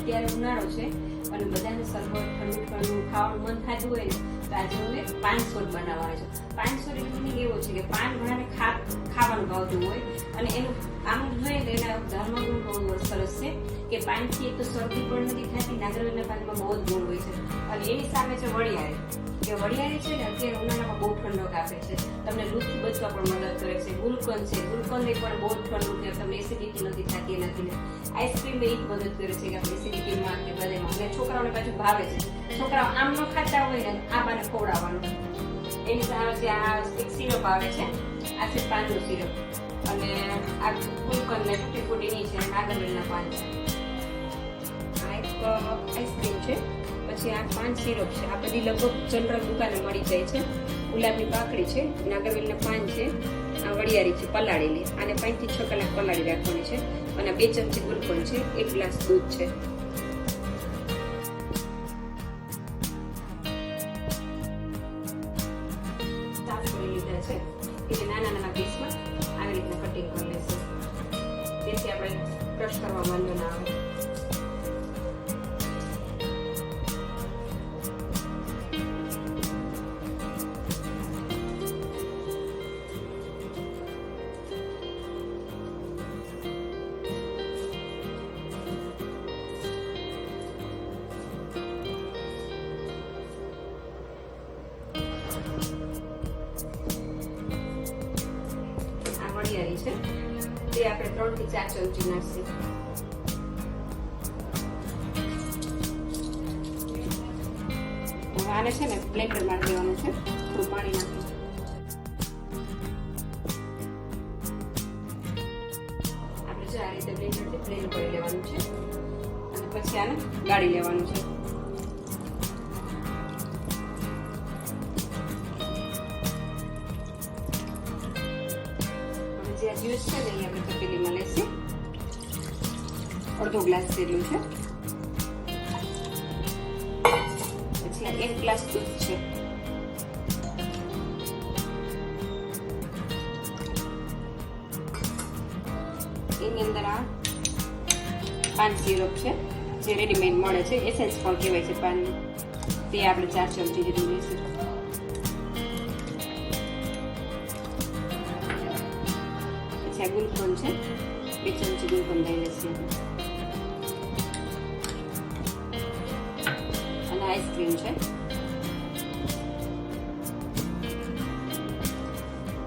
અત્યારે ઉનાળો છે અને બધાને સરબત ઠંડુ ઠંડુ ખાવાનું મન થતું હોય ને તો આજે હું પાન સોર બનાવવાનો છું. પાન સોર એટલે એવો છે કે પાન ઘણાને ખાવાનું ભાવતું હોય અને એનું આમ જોઈએ તો એના ધર્મગુણ બહુ સરસ છે કે પાનથી એક તો શરદી પણ નથી થતી. નાગરવેલના પાનમાં બહુ જ ગુણ હોય છે અને એની સામે છે વરિયાળી કે વરિયાળી છે ને અત્યારે ઉનાળામાં બહુ ઠંડક આપે છે, તમને લૂથી બચવા પણ મદદ કરે છે. ગુલકંદ છે, ગુલકંદ પણ બહુ ઠંડુ કે તમને એસિડિટી નથી થતી એનાથી. આઈસ્ક્રીમ એ જ મદદ કરે છે કે આપણે એસિડિટીમાં કે બધામાં. અને છોકરાઓને પાછું ભાવે છે, છોકરાઓ આમ ન ખાતા હોય ને આ બાને ખવડાવવાનું. એની સામે જે આ એક સિરપ આવે છે, આ છે પાનનું સિરપ અને આ ગુલકંદ ને તૂટી ફૂટીની છે, નાગરવેલના પાન છે. આ એક આઈસ્ક્રીમ છે, પછી આ પાન સિરપ છે. આ બધી લગભગ જનરલ દુકાને મળી જાય છે. ગુલાબની પાકડી છે, નાગરવેલના પાન છે, આ વરિયાળી છે પલાળેલી, આને 5 થી 6 કલાક પલાળી રાખવાની છે અને 2 ચમચી ગુલકંદ છે, 1 ગ્લાસ દૂધ છે. લીધા છે એટલે નાના નાના પીસમાં આવી રીતના કટિંગ કરી લેશે, જેથી આપણે ક્રશ કરવા વાંધો ના આવે. છે તે આપણે 3 થી 4 ચમચી નાખીએ. આને છે ને બ્લેન્ડર મારી દેવાનું છે, થોડું પાણી નાખી. આપણે જો આ રીતે બ્લેન્ડરથી બ્લેન્ડ કરી લેવાનું છે અને પછી આને ગાળી લેવાનું છે. જ્યુસ છે ને અહીં આપણે તપેલીમાં લેશું, અડધો ગ્લાસ જેટલું છે. પછી આ 1 ગ્લાસ દૂધ છે, એની અંદર આ પાન સિરપ છે જે રેડીમેડ મળે છે, એસેન્સ પણ કહેવાય છે પાનનું, તે આપણે 4 ચમચી જેટલું લઈશું. ગુલકંદ છે, 2 ચમચી ગુલકંદ લઈ લેશે અને આઈસ્ક્રીમ છે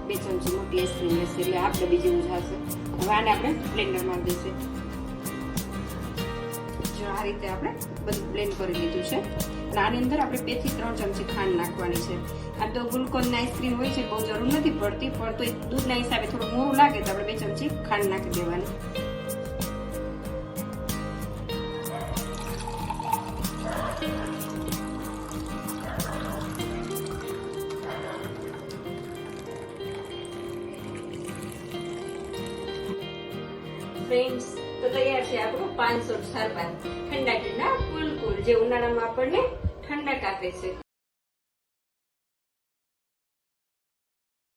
2 ચમચી મોટી આઈસ્ક્રીમ લેશે એટલે આપણે બીજી ઉજાશે. હવે આને આપણે બ્લેન્ડરમાં દેશે. જો આ રીતે આપણે બધું બ્લેન્ડ કરી લીધું છે અને આની અંદર આપણે 2 થી 3 ચમચી ખાંડ નાખવાની છે. આ તો ગુલકંદ આઈસ્ક્રીમ હોય છે, બહુ જરૂર નથી પડતી, પણ તો દૂધના હિસાબે થોડું મોરું લાગે તો આપણે 2 ચમચી ખાંડ નાખી દેવાની. ફ્રેન્ડ્સ, તો તૈયાર છે આપણું 500 સરબત, ઠંડા ઠંડા કુલ જે ઉનાળામાં આપણને ઠંડક આપે છે.